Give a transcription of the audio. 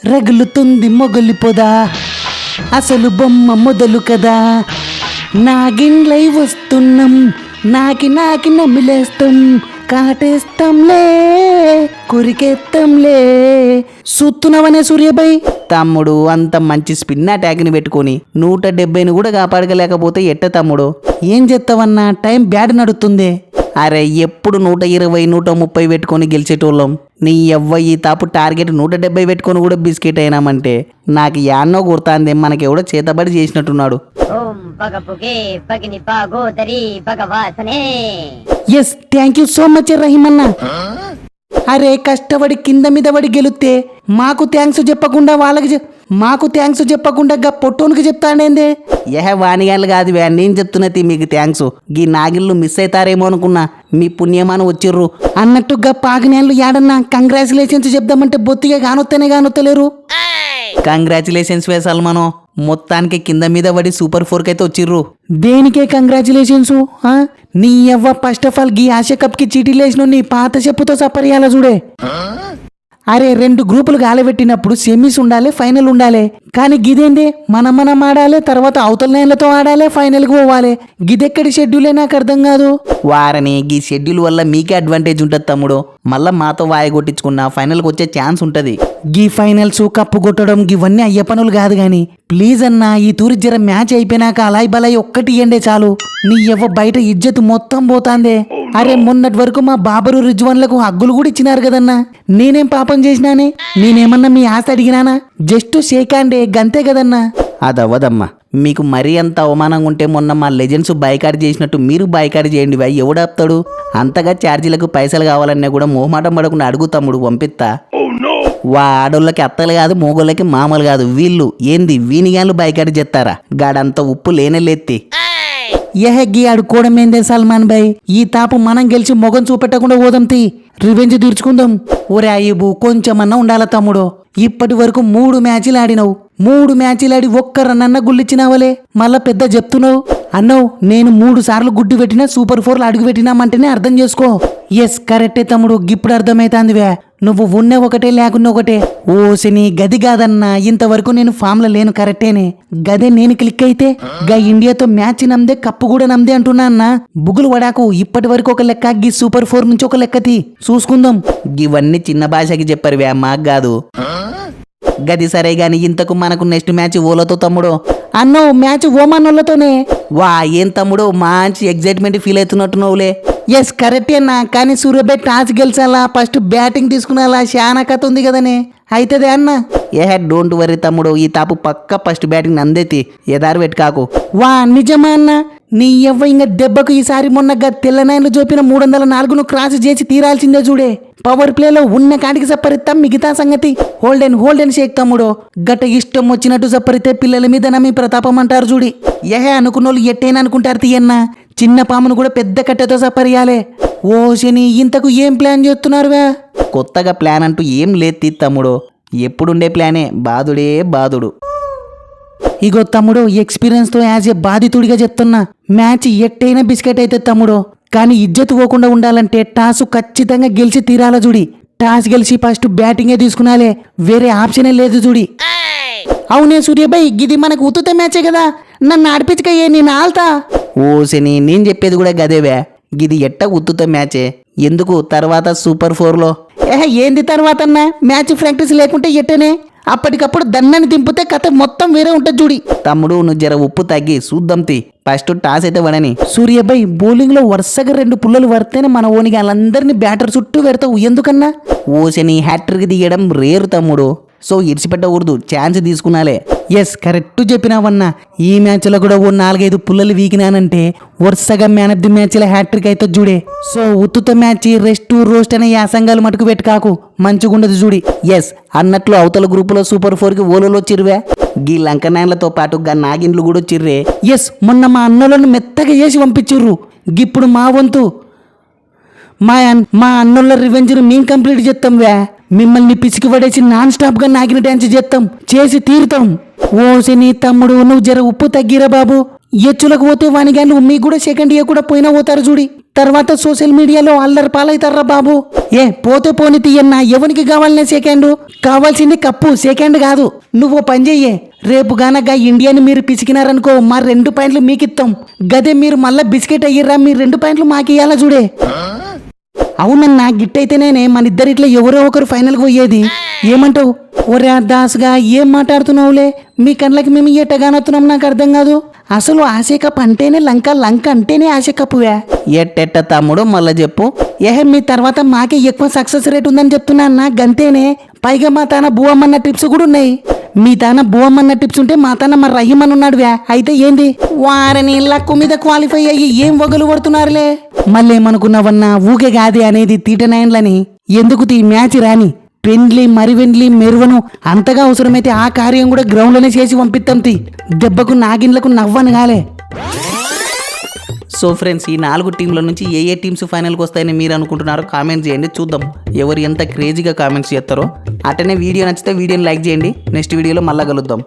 రగులుతుంది మొగలి పొదా అసలు బొమ్మ మొదలు కదా నాగిన్లై వస్తున్నాం నాకి నమిలేస్తాం కాటేస్తాంలే కురికేస్తాంలే సుత్తునవనే సూర్యబాయ్ తమ్ముడు అంత మంచి స్పిన్ అటాక్ని పెట్టుకొని 170ని కూడా కాపాడగలేకపోతే ఎట్ట తమ్ముడు ఏం చేస్తావన్నా టైం బ్యాడ్ నడుస్తుంది అరే ఎప్పుడు 120 130 పెట్టుకొని గెలిచేటోళ్ళం నీ ఈ తాపు టార్గెట్ 170 పెట్టుకొని కూడా బిస్కెట్ అయినామంటే నాకు యాన్నో గుర్తాందే మనకెవడో చేతబడి చేసినట్టున్నాడు yes thank you so much రహీమన్న అరే కష్టపడి కింద మీద పడి గెలుస్తే మాకు థ్యాంక్స్ చెప్పకుండా వాళ్ళకి మాకు థ్యాంక్స్ చెప్పకుండా గా పొట్టోనికి చెప్తాండేందే వానిగాళ్ళు కాదు నేను చెప్తున్నది మీకు థ్యాంక్స్ గీ నాగిళ్ళు మిస్ అవుతారేమో అనుకున్నా మీ పుణ్యమాన వచ్చిర్రు అన్నట్టు గా పాగినేళ్ళు యాడన్నా కంగ్రాచులేషన్స్ చెప్దామంటే బొత్తిగా కానొత్తలేరు కంగ్రాచులేషన్స్ సల్మాను మొత్తానికి కింద మీద పడి సూపర్ 4 అయితే వచ్చిర్రు దేనికే కంగ్రాచులేషన్స్ నీ first of all ghee Asia cup కి చీటీలేసిన నీ పాత చెప్పుతో సపర్యాల చూడే అరే 2 గ్రూపులు గాలబెట్టినప్పుడు సెమీస్ ఉండాలి ఫైనల్ ఉండాలి కానీ గిదేంది మనం ఆడాలి తర్వాత అవతల నేలతో ఆడాలి ఫైనల్ కి పోవాలి గిదెక్కడి షెడ్యూలే నాకు అర్థం కాదు వారని గీ షెడ్యూల్ వల్ల మీకే అడ్వాంటేజ్ ఉంటుంది తమ్ముడు మళ్ళా మాతో వాయ కొట్టించుకున్నా ఫైనల్ కి వచ్చే ఛాన్స్ ఉంటది గీ ఫైనల్స్ కప్పు కొట్టడం ఇవన్నీ అయ్యే పనులు కాదు గాని ప్లీజ్ అన్నా ఈ తూరి జర మ్యాచ్ అయిపోయినాక అలాయ్ బలాయ్ ఒక్కటి ఇయ్యండే చాలు నీ బయట ఇజ్జత్ మొత్తం పోతాందే అరే మొన్నటి వరకు మా బాబరు రిజ్వాన్లకు హగ్గులు కూడా ఇచ్చినారు కదన్నా నేనేం పాపం చేసినానే నేనేమన్నా మీ ఆశ అడిగినానా జస్ట్ షేక్ హ్యాండే గంతే కదన్నా అదవ్వదమ్మా మీకు మరీ అంత అవమానంగా ఉంటే మొన్న మా లెజెండ్స్ బైకాట్ చేసినట్టు మీరు బైకాట్ చేయండి భయ్ ఎవడాపుతాడు అంతగా ఛార్జీలకు పైసలు కావాలన్నా కూడా మొహమాటం పడకుండా అడుగు తమ్ముడు పంపిస్తా వా ఆడోళ్ళకి అత్తలు కాదు మోగోళ్ళకి మామూలు కాదు వీళ్ళు ఏంది వీనిగాళ్ళు బైకాట్ చేస్తారా గాడంత ఉప్పు లేనెళ్ళెత్తి గీ ఆడుకోవడమేందే సల్మాన్ భాయ్ ఈ తాపు మనం గెలిచి మొగం చూపెట్టకుండా పోదాంతి రివెంజ్ తీర్చుకుందాం ఒరే అయ్యబు కొంచెమన్నా ఉండాల తమ్ముడు ఇప్పటి వరకు 3 మ్యాచ్లు ఆడినావు 3 మ్యాచ్లు ఆడి ఒక్క రన్నన్న గుళ్ళిచ్చినావలే మళ్ళా పెద్ద చెప్తున్నావు అన్నో నేను 3 సార్లు గుడ్డు పెట్టినా సూపర్ 4 అడుగు పెట్టినామంటేనే అర్థం చేసుకో ఎస్ కరెక్టే తమ్ముడు ఇప్పుడు అర్థమైతాందివే నువ్వు ఉన్న ఒకటే లేకున్న ఒకటే ఓసిని గది కాదన్నా ఇంతవరకు నేను ఫామ్ లో లేను కరెక్టేనే గదే నేను క్లిక్ అయితే గా ఇండియాతో మ్యాచ్ నమ్దే కప్పు కూడా నమ్దే అంటున్నా అన్న బుగులు వడాకు ఇప్పటి వరకు ఒక లెక్క గీ సూపర్ 4 నుంచి ఒక లెక్కతి చూసుకుందాం ఇవన్నీ చిన్న భాషకి చెప్పారు మాకు కాదు గది సరే గాని ఇంతకు మనకు నెక్స్ట్ మ్యాచ్ ఓలతో తమ్ముడు అన్నో మ్యాచ్ ఓమానోళ్ళతోనే వా ఏం తమ్ముడు మంచి ఎగ్జైట్మెంట్ ఫీల్ అవుతున్నట్టున్నావులే ఎస్ కరెక్ట్ అన్నా కానీ సూర్యబాయ్ టాస్ గెలిచాలా ఫస్ట్ బ్యాటింగ్ తీసుకునేలా శానా కథ ఉంది కదనే అయితదే అన్న డోంట్ వరీ తమ్ముడు ఈ తాపు పక్క ఫస్ట్ బ్యాటింగ్ అందేతి ఎదారు పెట్టుకాకు వా నిజమా అన్న నీ ఇంక దెబ్బకు ఈసారి మొన్న తెల్లనాయలు చూపిన 304ను క్రాస్ చేసి తీరాల్సిందే చూడే పవర్ ప్లేలో ఉన్న కాడికి సప్పరిస్తాం మిగతా సంగతి హోల్డెన్ షేక్ తమ్ముడు గట్ట ఇష్టం వచ్చినట్టు సప్పరితే పిల్లల మీద నమ్మి ప్రతాపం అంటారు చూడి అనుకున్నోళ్ళు ఎట్టేనా అనుకుంటారు తీయన్నా చిన్న పామును కూడా పెద్ద కట్టెతో సప్పరియాలే ఓ శని ఇంతకు ఏం ప్లాన్ చేస్తున్నారువా కొత్తగా ప్లాన్ అంటూ ఏం లేదు తమ్ముడు ఎప్పుడుండే ప్లానే బాధుడే బాధుడు ఇగో తమ్ముడు ఎక్స్పీరియన్స్ తో యాజ్ ఏ బాధితుడిగా చెప్తున్నా మ్యాచ్ ఎట్టైనా బిస్కెట్ అయితే తమ్ముడు కానీ ఇజ్జత్ పోకుండా ఉండాలంటే టాస్ ఖచ్చితంగా గెలిచి తీరాల చూడి టాస్ గెలిచి ఫస్ట్ బ్యాటింగే తీసుకున్నాలే వేరే ఆప్షనే లేదు చూడి అవునే సూర్యబాయ్ గిది మనకు ఉతుత మ్యాచే కదా నన్ను ఆడిపించకయ్యే నేను ఆల్తా ఓసిని నేను చెప్పేది కూడా గదేవే గిది ఎట్ట ఉత్తుత మ్యాచే ఎందుకు తర్వాత సూపర్ 4లో ఏంది తర్వాత అన్న మ్యాచ్ ప్రాక్టీస్ లేకుంటే ఎట్టనే అప్పటికప్పుడు దన్నని దింపితే కథ మొత్తం వేరే ఉంటుంది చూడి తమ్ముడు నువ్వు జర ఉప్పు తగ్గి చూద్దాం ఫస్ట్ టాస్ అయితే పడని సూర్యబాయ్ బౌలింగ్ లో వరుసగా 2 పుల్లలు పడితేనే మన ఓనికి వాళ్ళందరినీ బ్యాటర్ చుట్టూ పెడతావు ఎందుకన్నా ఓసని హ్యాట్రిక్ దిగడం రేరు తమ్ముడు సో ఇడిచిపెట్టకూడదు ఛాన్స్ తీసుకున్నాలే ఎస్ కరెక్ట్ చెప్పినావన్నా ఈ మ్యాచ్లో కూడా ఓ 4-5 పుల్లలు వీకినానంటే వరుసగా మ్యాన్ ఆఫ్ ది మ్యాచ్ల హ్యాట్రిక్ అయితే చూడే సో ఉత్తుత మ్యాచ్ రోస్ట్ అనే యాసంగాలు మటుకు పెట్టుకాకు మంచిగుండదు చూడి ఎస్ అన్నట్లు అవతల గ్రూపులో సూపర్ 4కి ఓలలో వచ్చిర్వే గీ లంకనాయన్లతో పాటు గా నాగిన్లు కూడా వచ్చిర్రే ఎస్ మొన్న మా అన్నలను మెత్తగా వేసి పంపించిర్రు గిప్పుడు మా వంతు మా అన్నోళ్ళ రివెంజ్ను మేము కంప్లీట్ చేస్తాం మిమ్మల్ని పిసికి పడేసి నాన్ స్టాప్ గా నాగిన డ్యాన్స్ చేస్తాం చేసి తీరుతాం ఓసిని తమ్ముడు నువ్వు జర ఉప్పు తగ్గిరా బాబు ఎచ్చులకు పోతే వానిగాళ్ళు మీకు కూడా సెకండ్ ఇయర్ కూడా పోయినా పోతారు చూడి తర్వాత సోషల్ మీడియాలో అల్లరి పాలవుతారా బాబు. పోతే పోని తీయన్నా, ఎవరికి కావాలనే సెకండ్, కావాల్సింది కప్పు, సెకండ్ కాదు. నువ్వు పని చెయ్యే, రేపు గానగా ఇండియాని మీరు పిసికినారనుకో, మా 2 పాయింట్లు మీకిస్తాం. గదే మీరు మళ్ళా బిస్కెట్ అయ్యిర్రా, మీ 2 పాయింట్లు మాకు ఇయ్యాలా చూడే. అవునన్నా, గిట్టయితేనే మన ఇద్దరిట్లో ఎవరో ఒకరు ఫైనల్కి పోయేది. ఏమంటావు? ఒరే దాసుగా, ఏం మాట్లాడుతున్నావులే? మీ కళ్ళకి మేము ఎట్టగానొత్తున్నాం, నాకు అర్థం కాదు. అసలు ఆశే కప్ అంటేనే లంక, లంక అంటేనే ఆశే కప్పువే. ఎట్టెట్ట తమ్ముడు మళ్ళా చెప్పు. మీ తర్వాత మాకే ఎక్కువ సక్సెస్ రేట్ ఉందని చెప్తున్నా అన్న, గంతేనే. పైగా మా తాన బువమ్మన్న టిప్స్ కూడా ఉన్నాయి. మీ తాన బువమ్మన్న టిప్స్ ఉంటే మా తాన మా రహీమన్ ఉన్నాడువే. అయితే ఏంది? వారిని లక్కు మీద క్వాలిఫై అయ్యి ఏం వగలు పడుతున్నారులే. మళ్ళీ ఏమనుకున్నావన్నా, ఊకే కాదే అనేది తీటనైన్లని. ఎందుకు తీ మ్యాచ్ రాని పెండ్లి మరివెండ్లి మెరువను అంతగా అవసరమైతే ఆ కార్యం కూడా గ్రౌండ్లోనే చేసి పంపిస్తాం. దెబ్బకు నాగిన్లకు నవ్వను కాలే. సో ఫ్రెండ్స్, ఈ 4 టీంల నుంచి ఏ టీమ్స్ ఫైనల్కి వస్తాయని మీరు అనుకుంటున్నారో కామెంట్ చేయండి, చూద్దాం ఎవరు ఎంత క్రేజీగా కామెంట్స్ చేస్తారో. అటనే వీడియో నచ్చితే వీడియోని లైక్ చేయండి. నెక్స్ట్ వీడియోలో మళ్ళీ కలుద్దాం.